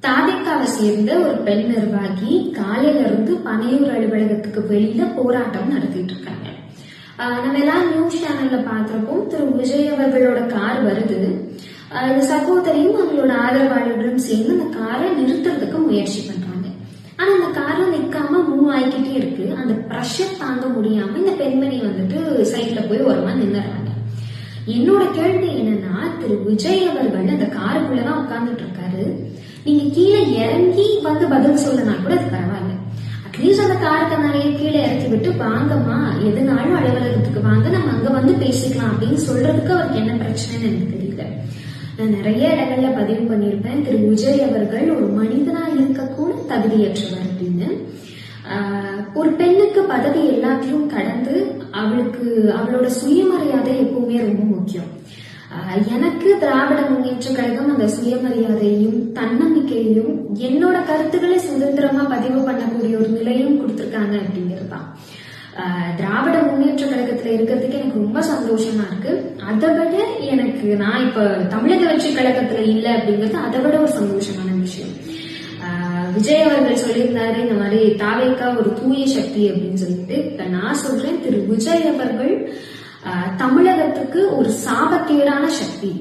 தாவேக்காவை சேர்ந்த ஒரு பெண் நிர்வாகி காலையில இருந்து பனையூர் அலுவலகத்துக்கு வெளியில போராட்டம் நடத்திட்டு இருக்காங்க. நம்ம எல்லாம் நியூஸ் சேனல்ல பாத்திருப்போம். திரு விஜய் அவர்களோட கார் வருது. இந்த சகோதரியும் அவங்களோட ஆதரவாளர்களும் சேர்ந்து அந்த காரை நிறுத்துறதுக்கு முயற்சி பண்றாங்க. ஆனா அந்த காரை நிக்காம மூவ் ஆகிக்கிட்டே இருக்கு. அந்த பிரஷர் தாங்க முடியாம இந்த பெண்மணி வந்துட்டு சைட்ல போய் ஓரமா நின்னுறாங்க. என்னோட கேள்வி என்னன்னா, திரு விஜய் அவர்கள் அந்த காருக்குள்ளதான் உட்கார்ந்துட்டு இருக்காரு. நீங்க கீழே இறங்கி வந்து பதில் சொல்லனா கூட அது பரவாயில்ல. அட்லீஸ்ட் அந்த காரத்தை நிறைய கீழே இறக்கி விட்டு வாங்கம்மா, எதுனாலும் அலுவலகத்துக்கு வாங்க, நம்ம அங்க வந்து பேசிக்கலாம் அப்படின்னு சொல்றதுக்கு அவருக்கு என்ன பிரச்சனைன்னு எனக்கு தெரியல. நான் நிறைய இடங்கள்ல பதிவு பண்ணியிருப்பேன், திரு விஜய் அவர்கள் ஒரு மனிதனா இருக்கக்கூட தகுதியற்றவர் அப்படின்னு. ஒரு பெண்ணுக்கு பதவி எல்லாத்தையும் கடந்து அவளுக்கு அவளோட சுயமரியாதை எப்பவுமே ரொம்ப முக்கியம். எனக்கு திராவிட முன்னேற்ற கழகம் அந்த சுயமரியாதையும் தன்னம்பிக்கையையும் என்னோட கருத்துக்களை சுதந்திரமா பதிவு பண்ணக்கூடிய ஒரு நிலையும் கொடுத்திருக்காங்க அப்படிங்கிறதுதான். திராவிட முன்னேற்ற கழகத்துல இருக்கிறதுக்கு எனக்கு ரொம்ப சந்தோஷமா இருக்கு. அதை விட எனக்கு நான் இப்ப தமிழக வெற்றி கழகத்துல இல்ல அப்படிங்கிறது அதை விட ஒரு சந்தோஷமான விஷயம். விஜய் அவர்கள் சொல்லியிருந்தாரு இந்த மாதிரி தாவேக்கா ஒரு தூய சக்தி அப்படின்னு சொல்லிட்டு. நான் சொல்றேன், திரு விஜய் அவர்கள் தமிழகத்துக்கு ஒரு சாபக்கேடான சக்தி.